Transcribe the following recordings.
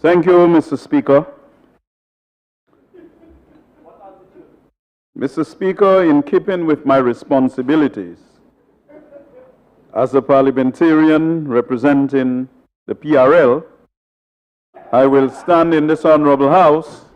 Thank you, Mr. Speaker. Mr. Speaker, in keeping with my responsibilities as a parliamentarian representing the PRL, I will stand in this honorable House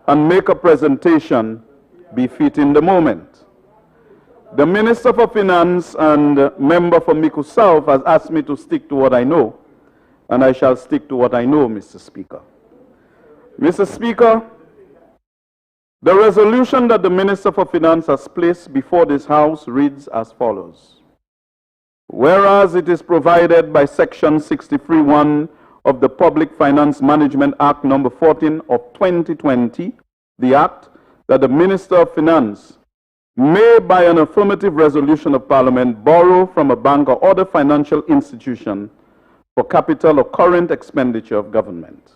and make a presentation befitting the moment. The Minister for Finance and member for Miku South has asked me to stick to what I know, and I shall stick to what I know, Mr. Speaker. Mr. Speaker, the resolution that the Minister for Finance has placed before this House reads as follows. Whereas it is provided by Section 63(1) of the Public Finance Management Act number 14 of 2020, the Act that the Minister of Finance may, by an affirmative resolution of Parliament, borrow from a bank or other financial institution for capital or current expenditure of government.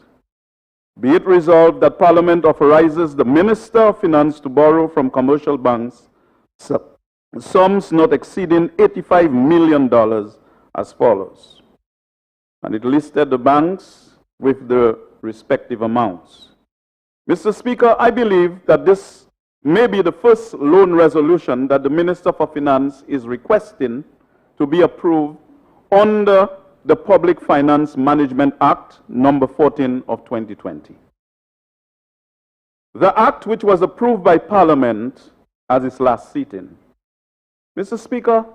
Be it resolved that Parliament authorizes the Minister of Finance to borrow from commercial banks sums not exceeding $85 million as follows. And it listed the banks with the respective amounts. Mr. Speaker, I believe that this may be the first loan resolution that the Minister for Finance is requesting to be approved under the Public Finance Management Act number 14 of 2020. The act which was approved by Parliament at its last sitting. Mr. Speaker,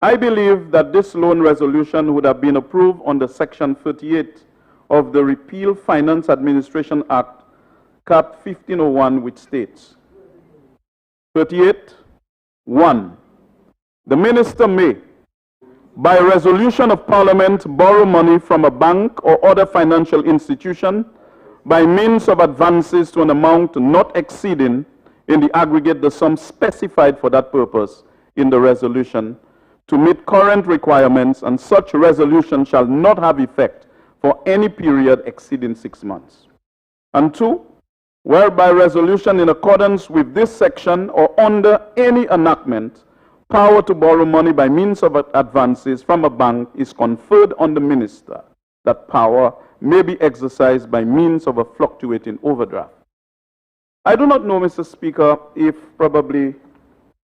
I believe that this loan resolution would have been approved under Section 38 of the Repeal Finance Administration Act, Cap 1501, which states, 38(1). The Minister may, by resolution of Parliament, borrow money from a bank or other financial institution by means of advances to an amount not exceeding in the aggregate the sum specified for that purpose in the resolution to meet current requirements, and such resolution shall not have effect for any period exceeding 6 months. And 2, whereby resolution in accordance with this section or under any enactment, power to borrow money by means of advances from a bank is conferred on the minister. That power may be exercised by means of a fluctuating overdraft. I do not know, Mr. Speaker, if probably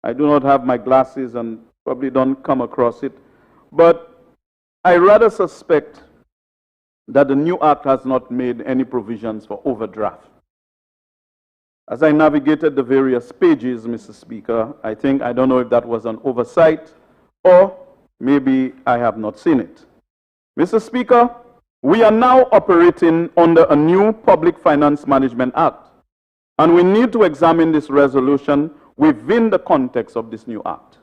I do not have my glasses and probably don't come across it, but I rather suspect that the new act has not made any provisions for overdraft. As I navigated the various pages, Mr. Speaker, I don't know if that was an oversight or maybe I have not seen it. Mr. Speaker, we are now operating under a new Public Finance Management Act, and we need to examine this resolution within the context of this new act.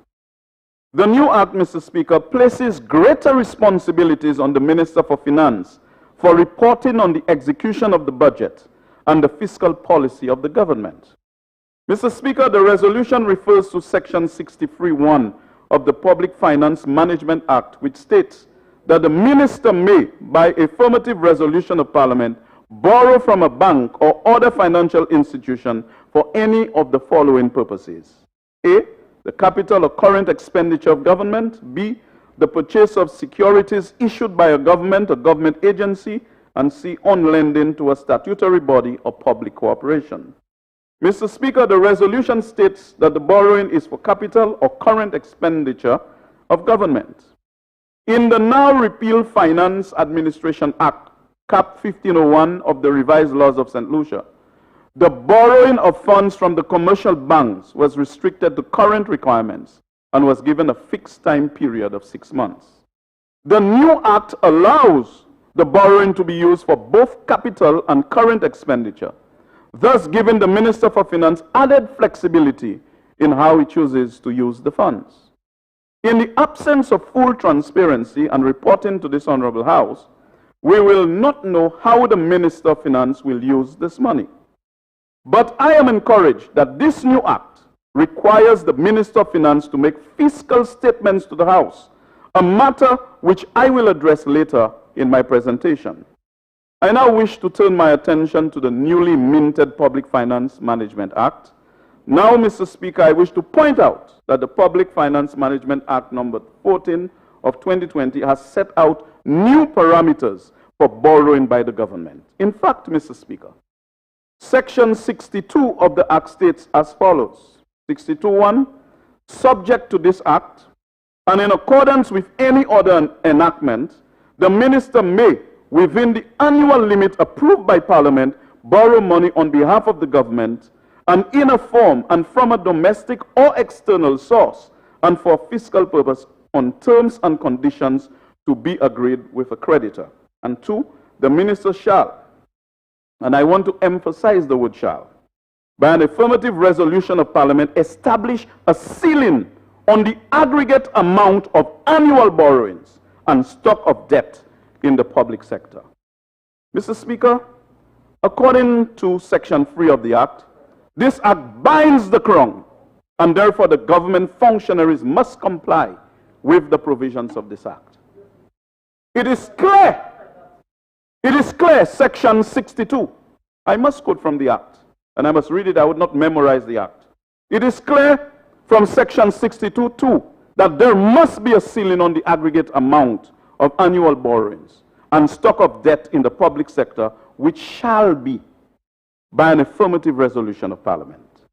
The new act, Mr. Speaker, places greater responsibilities on the Minister for Finance for reporting on the execution of the budget and the fiscal policy of the government. Mr. Speaker, the resolution refers to Section 63(1) of the Public Finance Management Act, which states that the minister may, by affirmative resolution of Parliament, borrow from a bank or other financial institution for any of the following purposes. A, the capital or current expenditure of government. B, the purchase of securities issued by a government agency. And C, on lending to a statutory body or public corporation. Mr. Speaker, the resolution states that the borrowing is for capital or current expenditure of government. In the now repealed Finance Administration Act, Cap 1501 of the revised laws of St. Lucia, the borrowing of funds from the commercial banks was restricted to current requirements and was given a fixed time period of 6 months. The new act allows the borrowing to be used for both capital and current expenditure, thus giving the Minister for Finance added flexibility in how he chooses to use the funds. In the absence of full transparency and reporting to this Honorable House, we will not know how the Minister of Finance will use this money. But I am encouraged that this new act requires the Minister of Finance to make fiscal statements to the House, a matter which I will address later in my presentation. I now wish to turn my attention to the newly minted Public Finance Management Act. Now, Mr. Speaker, I wish to point out that the Public Finance Management Act number 14 of 2020 has set out new parameters for borrowing by the government. In fact, Mr. Speaker, Section 62 of the Act states as follows. 62.1, subject to this Act, and in accordance with any other enactment, the minister may, within the annual limit approved by Parliament, borrow money on behalf of the government and in a form and from a domestic or external source and for fiscal purpose on terms and conditions to be agreed with a creditor. And 2, the minister shall, and I want to emphasize the word shall, by an affirmative resolution of Parliament, establish a ceiling on the aggregate amount of annual borrowings and stock of debt in the public sector. Mr. Speaker, according to Section 3 of the Act, this Act binds the Crown, and therefore the government functionaries must comply with the provisions of this Act. It is clear, Section 62. I must quote from the Act, and I must read it. I would not memorize the Act. It is clear from Section 62(2) that there must be a ceiling on the aggregate amount of annual borrowings and stock of debt in the public sector, which shall be by an affirmative resolution of Parliament.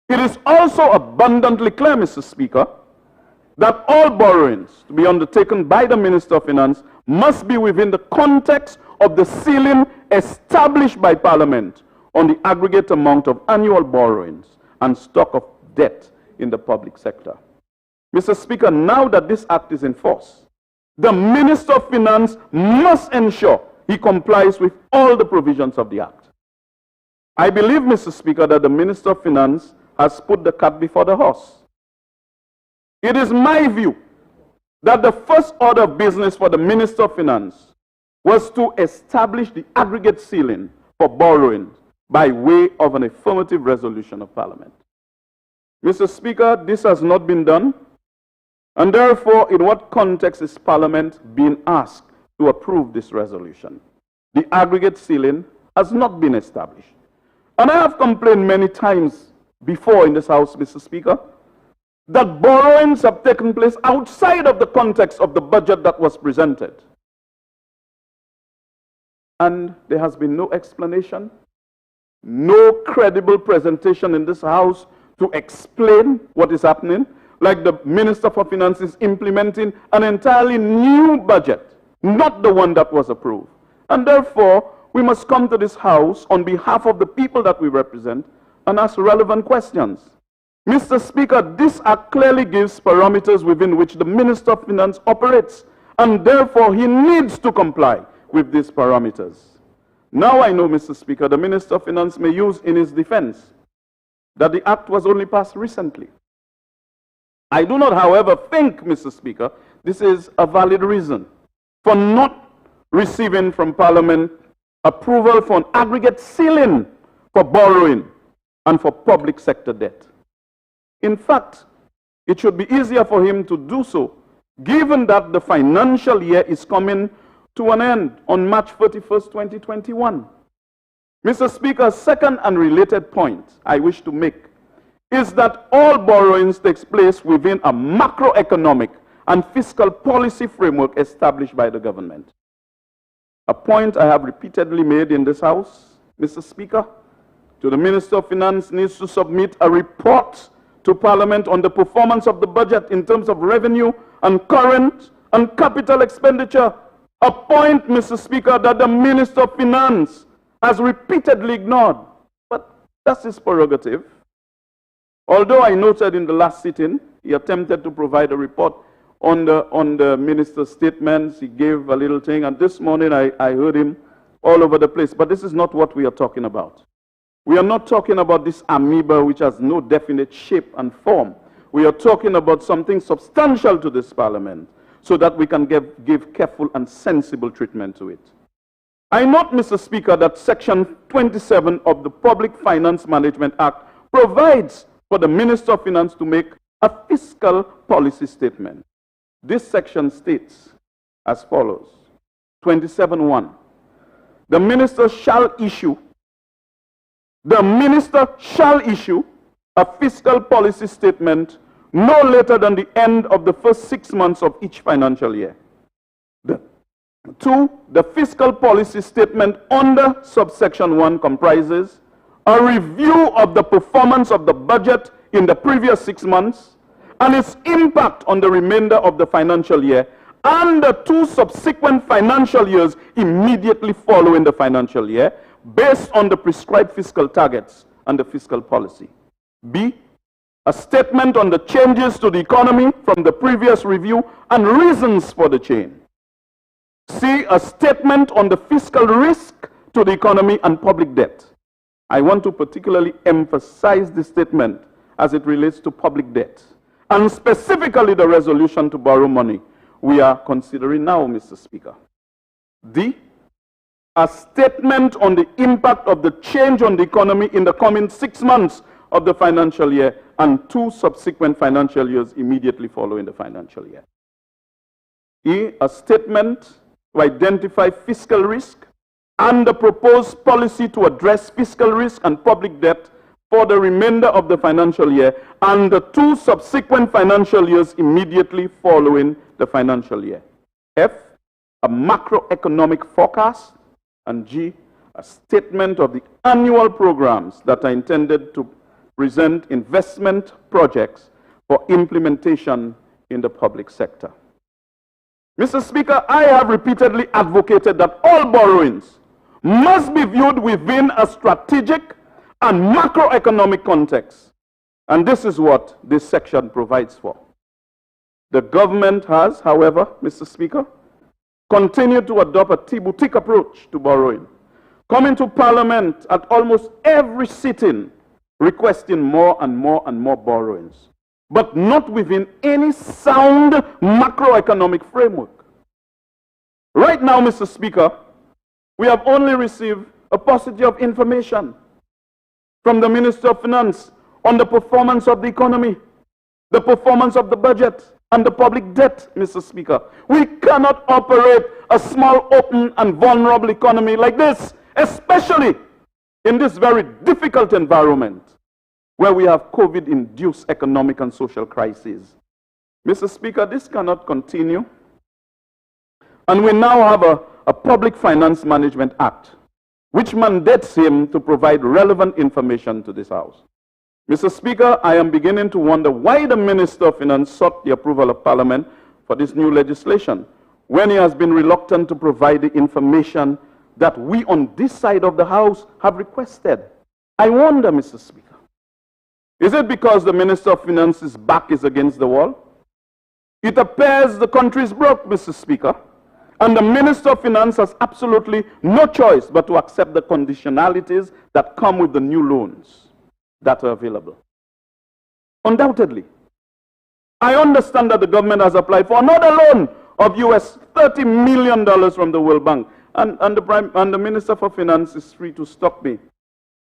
It is also abundantly clear, Mr. Speaker, that all borrowings to be undertaken by the Minister of Finance must be within the context of the ceiling established by Parliament on the aggregate amount of annual borrowings and stock of debt in the public sector. Mr. Speaker, now that this Act is in force, the Minister of Finance must ensure he complies with all the provisions of the Act. I believe, Mr. Speaker, that the Minister of Finance has put the cart before the horse. It is my view that the first order of business for the Minister of Finance was to establish the aggregate ceiling for borrowing by way of an affirmative resolution of Parliament. Mr. Speaker, this has not been done, and therefore, in what context is Parliament being asked to approve this resolution? The aggregate ceiling has not been established. And I have complained many times before in this House, Mr. Speaker, that borrowings have taken place outside of the context of the budget that was presented. And there has been no explanation, no credible presentation in this House to explain what is happening, like the Minister for Finance is implementing an entirely new budget, not the one that was approved. And therefore, we must come to this House on behalf of the people that we represent and ask relevant questions. Mr. Speaker, this Act clearly gives parameters within which the Minister of Finance operates, and therefore he needs to comply with these parameters. Now I know, Mr. Speaker, the Minister of Finance may use in his defense that the Act was only passed recently. I do not, however, think, Mr. Speaker, this is a valid reason for not receiving from Parliament approval for an aggregate ceiling for borrowing and for public sector debt. In fact, it should be easier for him to do so, given that the financial year is coming to an end on March 31st, 2021. Mr. Speaker, a second and related point I wish to make is that all borrowings takes place within a macroeconomic and fiscal policy framework established by the government. A point I have repeatedly made in this House, Mr. Speaker, to the Minister of Finance needs to submit a report to Parliament on the performance of the budget in terms of revenue and current and capital expenditure. A point, Mr. Speaker, that the Minister of Finance has repeatedly ignored. But that's his prerogative. Although I noted in the last sitting, he attempted to provide a report on the minister's statements. He gave a little thing, and this morning I heard him all over the place. But this is not what we are talking about. We are not talking about this amoeba which has no definite shape and form. We are talking about something substantial to this Parliament so that we can give careful and sensible treatment to it. I note, Mr. Speaker, that Section 27 of the Public Finance Management Act provides for the Minister of Finance to make a fiscal policy statement. This section states as follows, 27(1), the Minister shall issue a fiscal policy statement no later than the end of the first 6 months of each financial year. The 2, the fiscal policy statement under subsection 1 comprises a review of the performance of the budget in the previous 6 months and its impact on the remainder of the financial year and the 2 subsequent financial years immediately following the financial year based on the prescribed fiscal targets and the fiscal policy. B, a statement on the changes to the economy from the previous review and reasons for the change. C, a statement on the fiscal risk to the economy and public debt. I want to particularly emphasize this statement as it relates to public debt, and specifically the resolution to borrow money we are considering now, Mr. Speaker. D, a statement on the impact of the change on the economy in the coming 6 months of the financial year and 2 subsequent financial years immediately following the financial year. E, a statement to identify fiscal risk and the proposed policy to address fiscal risk and public debt for the remainder of the financial year and the 2 subsequent financial years immediately following the financial year. F, a macroeconomic forecast. And G, a statement of the annual programs that are intended to present investment projects for implementation in the public sector. Mr. Speaker, I have repeatedly advocated that all borrowings must be viewed within a strategic and macroeconomic context. And this is what this section provides for. The government has, however, Mr. Speaker, continued to adopt a boutique approach to borrowing, coming to Parliament at almost every sitting requesting more and more and more borrowings, but not within any sound macroeconomic framework. Right now, Mr. Speaker, we have only received a paucity of information from the Minister of Finance on the performance of the economy, the performance of the budget, and the public debt, Mr. Speaker. We cannot operate a small, open, and vulnerable economy like this, especially in this very difficult environment where we have COVID-induced economic and social crises. Mr. Speaker, this cannot continue. And we now have a Public Finance Management Act, which mandates him to provide relevant information to this House. Mr. Speaker, I am beginning to wonder why the Minister of Finance sought the approval of Parliament for this new legislation when he has been reluctant to provide the information that we on this side of the House have requested. I wonder, Mr. Speaker, is it because the Minister of Finance's back is against the wall? It appears the country is broke, Mr. Speaker, and the Minister of Finance has absolutely no choice but to accept the conditionalities that come with the new loans that are available. Undoubtedly, I understand that the government has applied for another loan of US $30 million from the World Bank, and the Minister for Finance is free to stop me,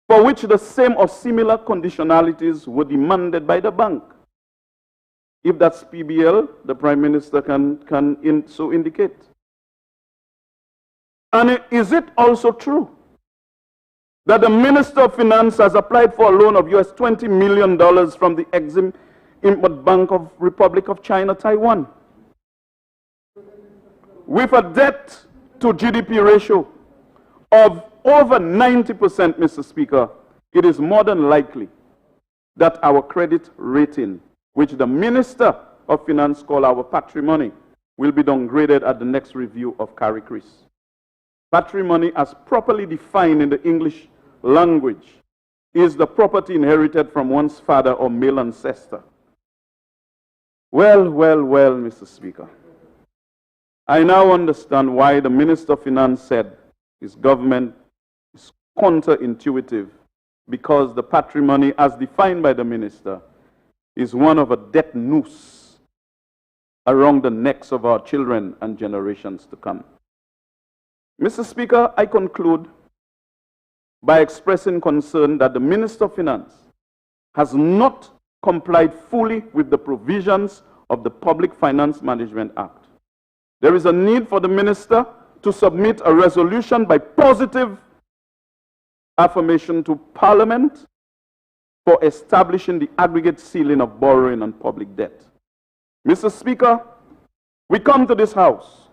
for which the same or similar conditionalities were demanded by the bank. If that's PBL, the Prime Minister can so indicate. And is it also true that the Minister of Finance has applied for a loan of US $20 million from the Exim-Import Bank of Republic of China, Taiwan, with a debt to GDP ratio of over 90%, Mr. Speaker? It is more than likely that our credit rating, which the Minister of Finance calls our patrimony, will be downgraded at the next review of CARICRIS. Patrimony, as properly defined in the English language, is the property inherited from one's father or male ancestor. Well, Mr. Speaker, I now understand why the Minister of Finance said his government is counterintuitive, because the patrimony, as defined by the Minister, is one of a death noose around the necks of our children and generations to come. Mr. Speaker, I conclude by expressing concern that the Minister of Finance has not complied fully with the provisions of the Public Finance Management Act. There is a need for the Minister to submit a resolution by positive affirmation to Parliament for establishing the aggregate ceiling of borrowing and public debt. Mr. Speaker, we come to this House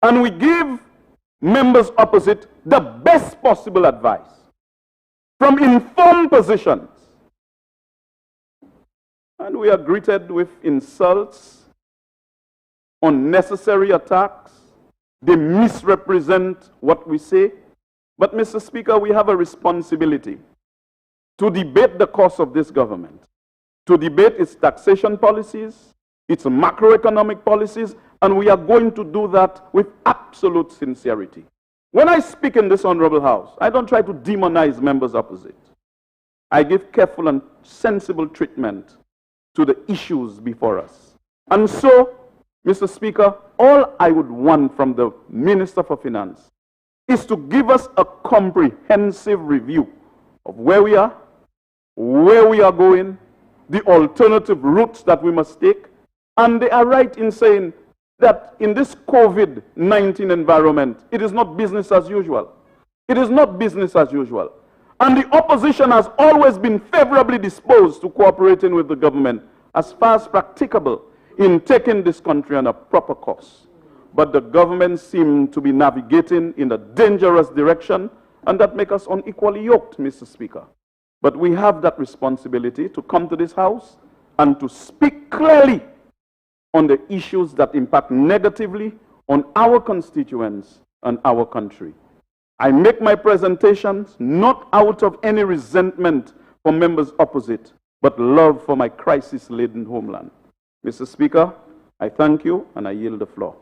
And we give members opposite the best possible advice from informed positions. And we are greeted with insults, unnecessary attacks. They misrepresent what we say. But, Mr. Speaker, we have a responsibility to debate the course of this government, to debate its taxation policies, its macroeconomic policies, and we are going to do that with absolute sincerity. When I speak in this honorable house, I don't try to demonize members opposite. I give careful and sensible treatment to the issues before us. And so, Mr. Speaker, all I would want from the Minister for Finance is to give us a comprehensive review of where we are going, the alternative routes that we must take. And they are right in saying that in this COVID-19 environment, it is not business as usual. It is not business as usual. And the opposition has always been favorably disposed to cooperating with the government as far as practicable in taking this country on a proper course. But the government seems to be navigating in a dangerous direction, and that makes us unequally yoked, Mr. Speaker. But we have that responsibility to come to this House and to speak clearly on the issues that impact negatively on our constituents and our country. I make my presentations not out of any resentment for members opposite, but love for my crisis-laden homeland. Mr. Speaker, I thank you and I yield the floor.